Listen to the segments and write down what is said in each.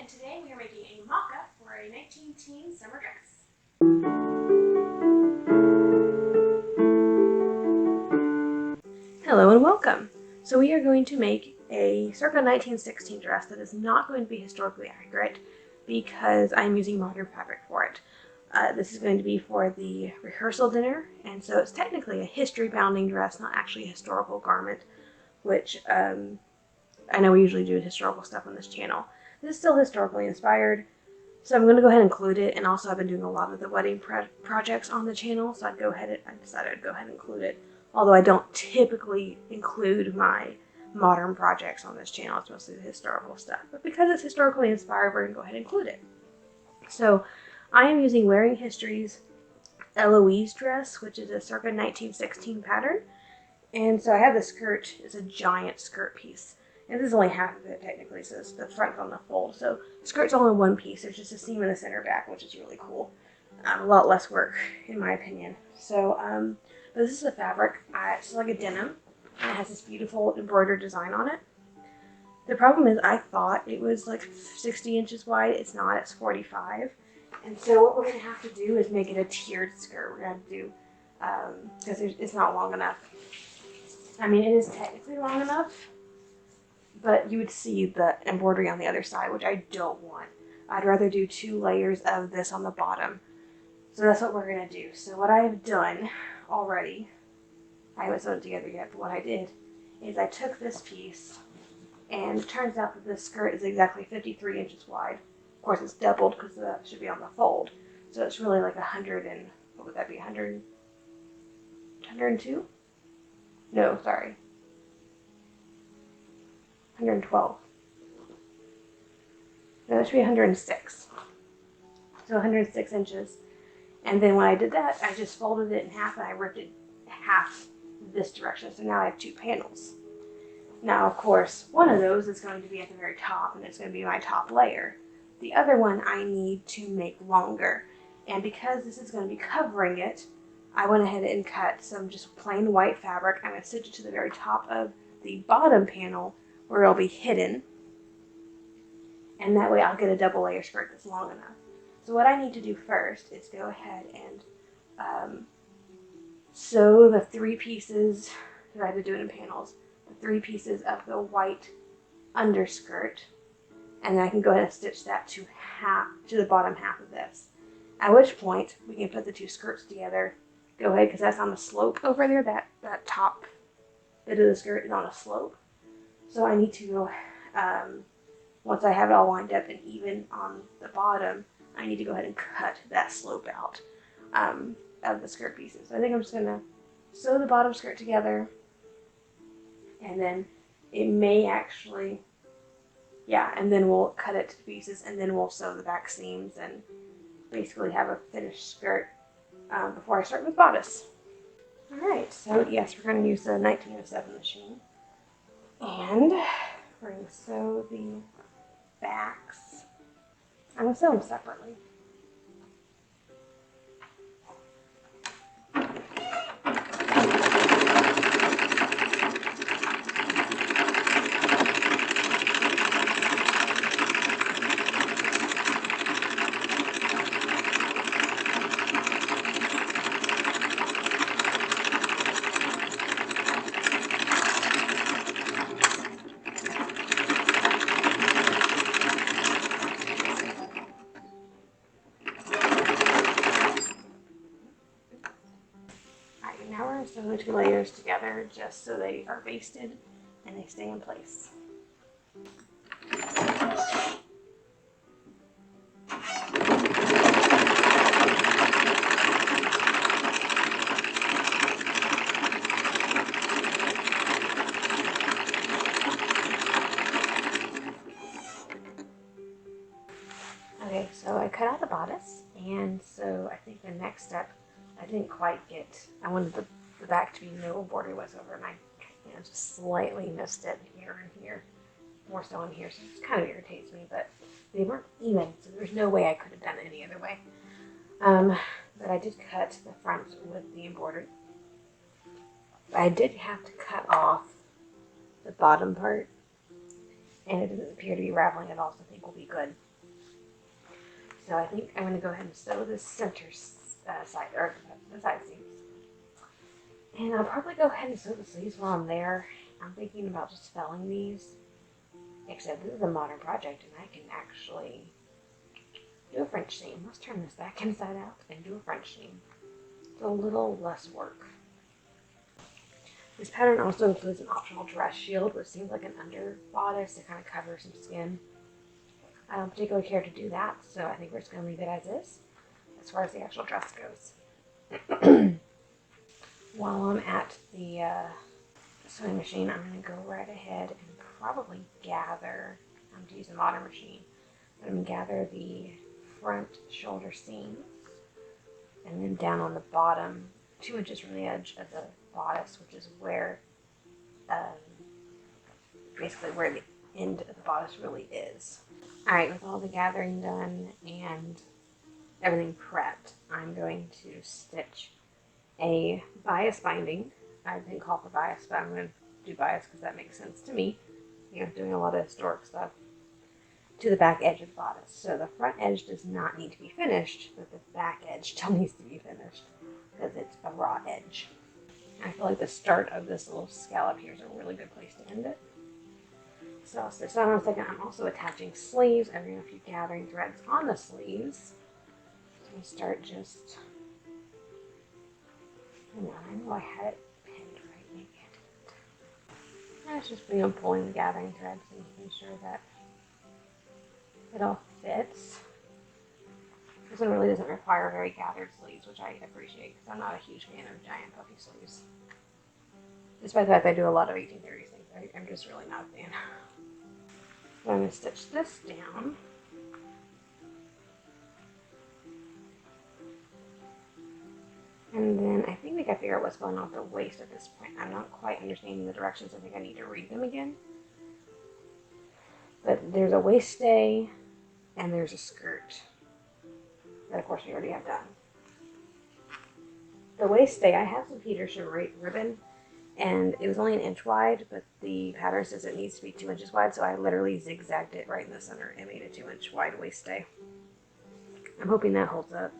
and today we are making a mock-up for a 19-teen summer dress. Hello and welcome. So we are going to make a circa 1916 dress that is not going to be historically accurate because I'm using modern fabric for it. This is going to be for the rehearsal dinner, and so it's technically a history-bounding dress, not actually a historical garment, which I know we usually do historical stuff on this channel. This is still historically inspired, so I'm going to go ahead and include it. And also, I've been doing a lot of the wedding projects on the channel, so I decided I'd go ahead and include it. Although I don't typically include my modern projects on this channel, it's mostly the historical stuff. But because it's historically inspired, we're going to go ahead and include it. So I am using Wearing History's Eloise dress, which is a circa 1916 pattern. And so I have the skirt. It's a giant skirt piece. And this is only half of it, technically, so the front's on the fold. So the skirt's all in one piece. There's just a seam in the center back, which is really cool. A lot less work, in my opinion. So, but this is the fabric. It's like a denim, and it has this beautiful embroidered design on it. The problem is I thought it was like 60 inches wide. It's not. It's 45. And so what we're going to have to do is make it a tiered skirt. We're going to do, because it's not long enough. I mean, it is technically long enough, but you would see the embroidery on the other side, which I don't want. I'd rather do 2 layers of this on the bottom. So that's what we're going to do. So what I've done already, I haven't sewn it together yet, but what I did is I took this piece, and it turns out that this skirt is exactly 53 inches wide. Of course, it's doubled because that should be on the fold. So it's really like 100 and, what would that be, 102? No, sorry. 112. No, that should be 106. So 106 inches. And then when I did that, I just folded it in half and I ripped it half this direction. So now I have 2 panels. Now, of course, one of those is going to be at the very top, and it's going to be my top layer. The other one I need to make longer. And because this is going to be covering it, I went ahead and cut some just plain white fabric. I'm going to stitch it to the very top of the bottom panel where it'll be hidden. And that way I'll get a double layer skirt that's long enough. So what I need to do first is go ahead and sew the 3 pieces, because I had to do it in panels, the 3 pieces of the white underskirt. And then I can go ahead and stitch that to the bottom half of this. At which point we can put the 2 skirts together. Go ahead, because that's on the slope over there. That top bit of the skirt is on a slope. So I need to go, once I have it all lined up and even on the bottom, I need to go ahead and cut that slope out of the skirt pieces. So I think I'm just going to sew the bottom skirt together, and then it may actually, yeah, and then we'll cut it to pieces, and then we'll sew the back seams and basically have a finished skirt before I start with bodice. Alright, so yes, we're going to use the 1907 machine. And we're going to sew the backs. I'm going to sew them separately. Now we're going to sew the 2 layers together just so they are basted and they stay in place. Okay, so I cut out the bodice, and so I think the next step, I didn't quite get, I wanted the back to be no border whatsoever, and I just slightly missed it here and here, more so in here, so it kind of irritates me, but they weren't even, so there's no way I could have done it any other way. But I did cut the front with the embroidered. I did have to cut off the bottom part, and it doesn't appear to be raveling at all, so I think we'll be good. So I think I'm going to go ahead and sew this center side, or the side seams. And I'll probably go ahead and sew the sleeves while I'm there. I'm thinking about just felling these. Except this is a modern project and I can actually do a French seam. Let's turn this back inside out and do a French seam. It's a little less work. This pattern also includes an optional dress shield, which seems like an under bodice to kind of cover some skin. I don't particularly care to do that, so I think we're just going to leave it as far as the actual dress goes. While I'm at the sewing machine, I'm going to go right ahead and probably gather, I'm going to use a modern machine, I'm going to gather the front shoulder seams, and then down on the bottom, 2 inches from the edge of the bodice, which is where, basically where the end of the bodice really is. Alright, with all the gathering done and everything prepped, I'm going to stitch a bias binding. I didn't call for bias, but I'm going to do bias because that makes sense to me. You know, doing a lot of historic stuff to the back edge of the bodice. So the front edge does not need to be finished, but the back edge still needs to be finished because it's a raw edge. I feel like the start of this little scallop here is a really good place to end it. So I'll stitch that on a second. I'm also attaching sleeves. I'm doing a few gathering threads on the sleeves. So I'm start just, hang on, I know I had it pinned right, maybe I didn't. That's just, you know, pulling the gathering threads and making sure that it all fits. This one really doesn't require very gathered sleeves, which I appreciate because I'm not a huge fan of giant puffy sleeves. Despite the fact I do a lot of 1830s things, I'm just really not a fan. So I'm going to stitch this down. And then I think we got to figure out what's going on with the waist at this point. I'm not quite understanding the directions. I think I need to read them again. But there's a waist stay and there's a skirt that of course we already have done. The waist stay, I have some Peterson ribbon and it was only 1 inch wide, but the pattern says it needs to be 2 inches wide, so I literally zigzagged it right in the center and made a 2 inch wide waist stay. I'm hoping that holds up.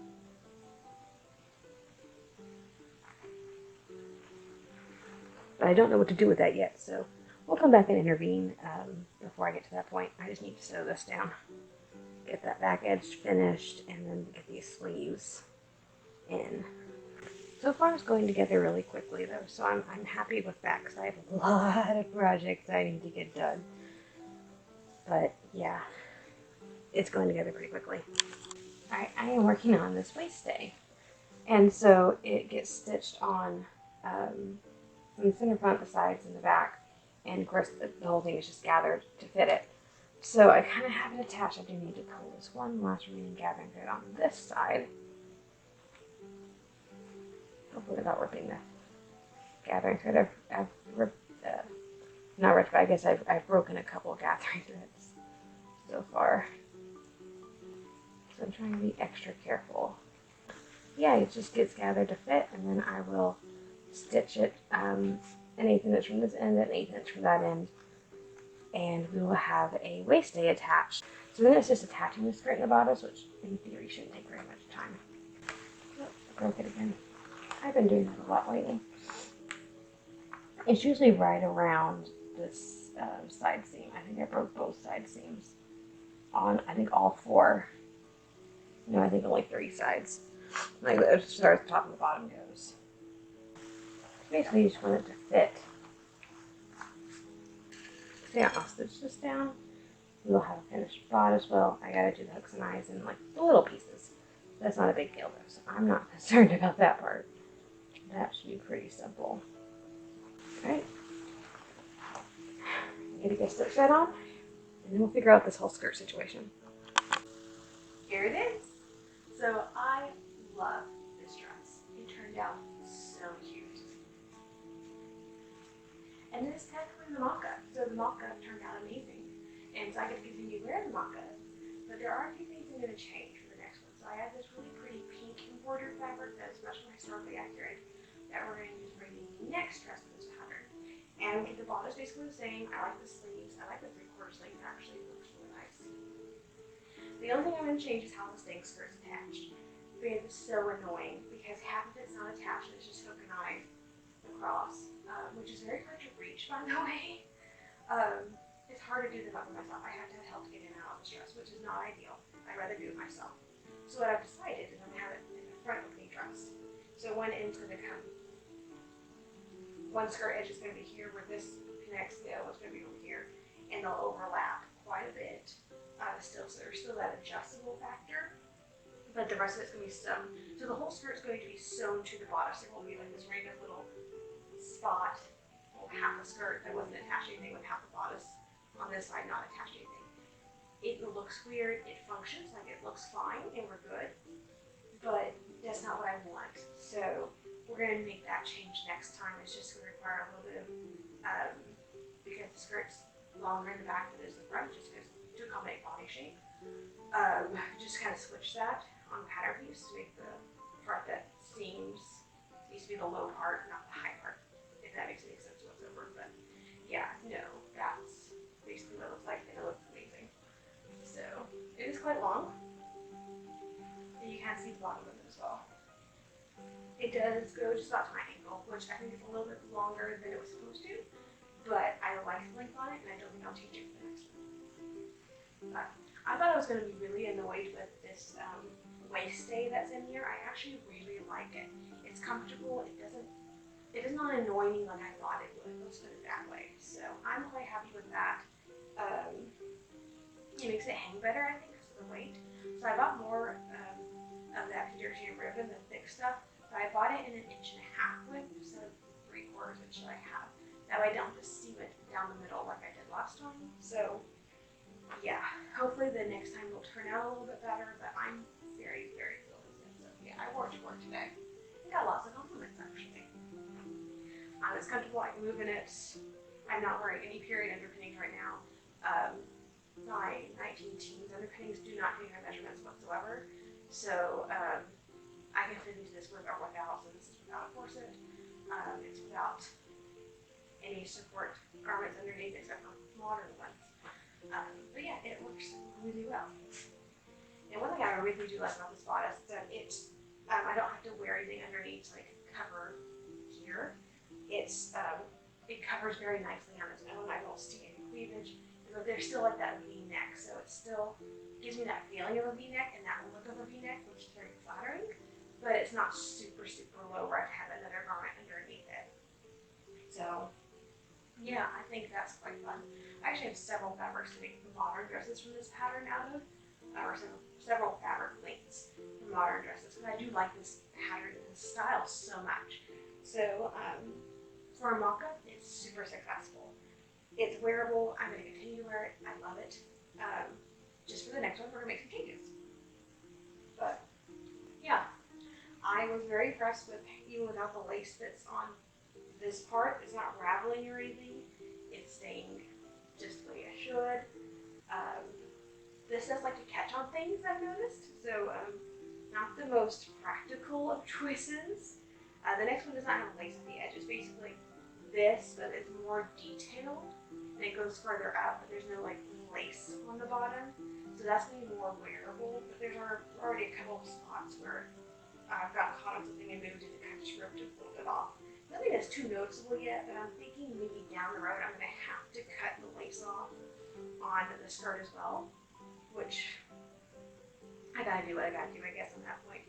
But I don't know what to do with that yet, so we'll come back and intervene before I get to that point. I just need to sew this down, get that back edge finished, and then get these sleeves in. So far it's going together really quickly though, so I'm happy with that because I have a lot of projects I need to get done. But yeah, it's going together pretty quickly. Alright, I am working on this waist stay. And so it gets stitched on from the center front, the sides, and the back. And of course the whole thing is just gathered to fit it. So I kind of have it attached. I do need to pull this one last remaining gathering thread on this side. Hopefully without ripping the gathering thread. I've ripped, not ripped, but I guess I've broken a couple of gathering threads so far. So I'm trying to be extra careful. Yeah, it just gets gathered to fit, and then I will stitch it an 1/8 inch from this end and 1/8 inch from that end, and we will have a waist stay attached. So then it's just attaching the skirt and the bodice, which in theory shouldn't take very much time. Oh, I broke it again. I've been doing that a lot lately. It's usually right around this side seam. I think I broke both side seams on, I think, all 4. No, I think only 3 sides. Like as far as the top and the bottom goes. Basically, you just want it to fit. So yeah, I'll stitch this down. We'll have a finished bodice. Well, I gotta do the hooks and eyes and like the little pieces. That's not a big deal though, so I'm not concerned about that part. That should be pretty simple. Alright. Get a good stitch that on, and then we'll figure out this whole skirt situation. Here it is. So I love this dress. It turned out so cute. And this is technically the mock-up. So the mock-up turned out amazing. And so I get to continue wearing the mock-up. But there are a few things I'm going to change for the next one. So I have this really pretty pink embroidered fabric that's much more historically accurate that we're going to use for the next dress in this pattern. And the bodice is basically the same. I like the sleeves. I like the 3/4 sleeve. It actually looks really nice. The only thing I'm going one change is how the staying skirt's attached. It is so annoying because half of it's not attached and it's just hook and eye across, which is very hard to reach, by the way. It's hard to do the button myself. I have to have help to get in and out of this dress, which is not ideal. I'd rather do it myself. So what I've decided is I'm going to have it in the front opening dress. So one end's going to come, one skirt edge is going to be here where this connects, the other one's going to be over here, and they'll overlap quite a bit still. So there's still that adjustable factor, but the rest of it's going to be sewn. So the whole skirt's going to be sewn to the bodice. It won't be like this random little spot, half the skirt that wasn't attached to anything with half the bodice on this side not attached to anything. It looks weird, it functions, like it looks fine, and we're good, but that's not what I want. So we're going to make that change next time. It's just going to require a little bit of, because the skirt's longer in the back than it is the front, just because to accommodate body shape. Just kind of switch that on the pattern piece to make the part that seems, needs to be the low part, not the high part, if that makes any sense whatsoever. But yeah, no, that's basically what it looks like, and it looks amazing. So it is quite long, and you can see the bottom of it as well. It does go just about to my ankle, which I think is a little bit longer than it was supposed to, but I like the length on it, and I don't think I'll change it for the next one. But I thought I was going to be really annoyed with this waist stay that's in here. I actually really like it. It's comfortable. It does not annoy me like I thought it would. Let's put it that way. So I'm quite happy with that. It makes it hang better, I think, because of the weight. So I bought more of that victorian ribbon, the thick stuff, but I bought it in 1.5 inch width instead of 3/4 inch that I have. That way I don't just seam it down the middle like I did last time. So yeah, hopefully the next time will turn out a little bit better, but I'm very, very thrilled with it. So yeah, I wore it to work today. I got lots of compliments actually. It's comfortable, I can move in it. I'm not wearing any period underpinnings right now. My 19 teens underpinnings do not take my measurements whatsoever. So I can fit into this with or without, so this is without a corset. It's without any support garments underneath except for modern ones. But yeah, it works really well. And one thing I really do like about this bodice is that I don't have to wear anything underneath to like cover here. It covers very nicely on its own. I don't see any cleavage. But there's still like that V-neck, so it still gives me that feeling of a V-neck and that look of a V-neck, which is very flattering. But it's not super, super low where I have another garment underneath it. So yeah, I think that's quite fun. I actually have several fabrics to make the modern dresses from this pattern out of, or several fabric lengths for modern dresses, because I do like this pattern and this style so much. So for a mock-up, it's super successful. It's wearable. I'm going to continue to wear it. I love it. Just for the next one, we're going to make some changes. But yeah, I was very impressed with, even without the lace that's on this part, it's not raveling or anything. It's staying just the way it should. This does like to catch on things, I've noticed. So not the most practical of choices. The next one does not have a lace at the edge. It's basically this, but it's more detailed. And it goes further up, but there's no like lace on the bottom. So that's going to be more wearable. But there's already a couple of spots where I've gotten caught on something and moved it and kind of just ripped it a little bit off. Nothing that's too noticeable yet, but I'm thinking maybe down the road I'm going to have to cut the lace off on the skirt as well, which I gotta do what I gotta do, I guess, on that point.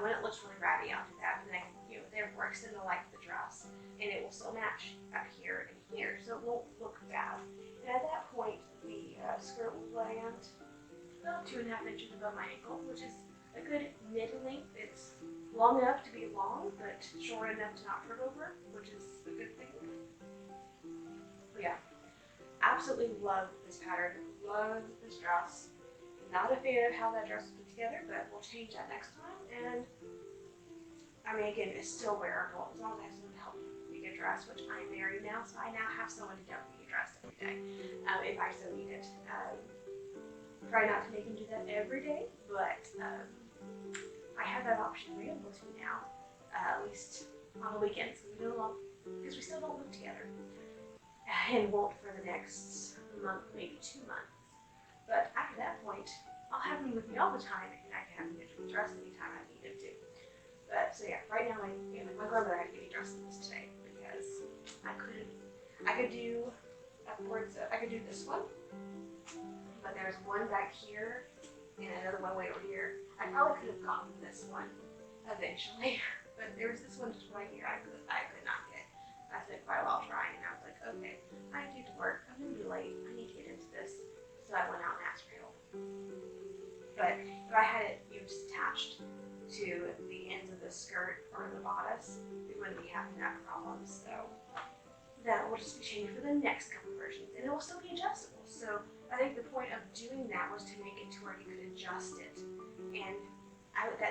When it looks really ratty after that, then I can, therefore extend the length of the dress, and it will still match up here and here, so it won't look bad. And at that point, the skirt will land about 2.5 inches above my ankle, which is a good mid-length. It's long enough to be long, but short enough to not trip over, which is a good thing. But yeah, absolutely love this pattern, love this dress. Not a fan of how that dress was put together, but we'll change that next time. And I mean, again, it's still wearable as long as I have someone to help make a dress, which I'm married now, so I now have someone to help me dress every day, if I so need it. Try not to make him do that every day, but I have that option available to me now, at least on the weekends, because we still don't live together, and won't for the next month, maybe 2 months. But after that point, I'll have have me with me all the time, and I can have me dressed anytime I need it to. But so yeah, right now my grandmother had to get me dressed in this today because I couldn't. I could do upwards. I could do this one, but there's one back here and another one way over here. I probably could have gotten this one eventually, but there was this one just right here. I could not get. I spent quite a while trying, and I was like, okay, I have to get to work. I'm gonna be late. I need to get into this. So I went out and asked for help. But if I had it just attached to the ends of the skirt or the bodice, we wouldn't be having that problem. So that will just be changed for the next couple versions, and it will still be adjustable. So I think the point of doing that was to make it to where you could adjust it, and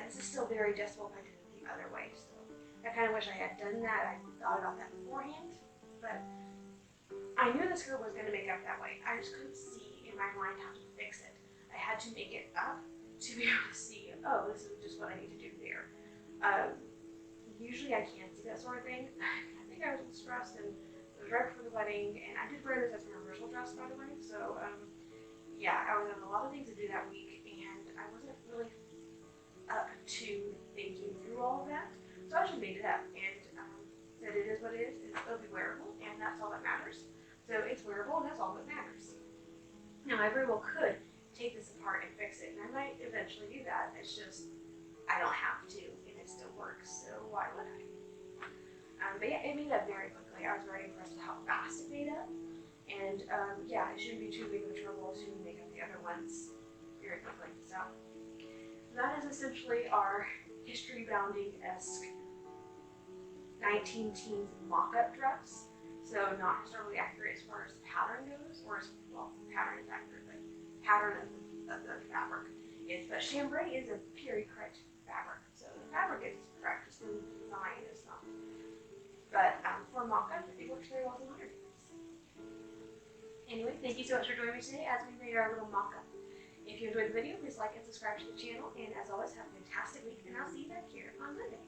this is still very adjustable if I did it the other way. So I kind of wish I had done that. I thought about that beforehand, but I knew the skirt was going to make up that way. I just couldn't see in my mind how to fix it. I had to make it up to be able to see, oh, this is just what I need to do there. Usually I can't see that sort of thing. I think I was a little stressed, and it was right before the wedding, and I did wear this as a rehearsal dress, by the way. So yeah, I was having a lot of things to do that week, and I wasn't really up to thinking through all of that. So I just made it up and said it is what it is. It'll be wearable, and that's all that matters. So it's wearable, and that's all that matters. Now I very well could take this apart and fix it, and I might eventually do that. It's just I don't have to, and it still works. So why would I? But yeah, it made up very quickly. I was very impressed with how fast it made up, and yeah, it shouldn't be too big of a trouble to make up the other ones very quickly. So that is essentially our history-bounding-esque 19-teens mock-up dress. So not historically accurate as far as pattern goes, or as well, pattern is accurate, but pattern of the fabric is. But chambray is a period correct fabric, so the fabric is correct, just the design is not. But for mock-up, it works very well as a modern piece. Anyway, thank you so much for joining me today as we made our little mock-up. If you enjoyed the video, please like and subscribe to the channel, and as always, have a fantastic week, and I'll see you back here on Monday.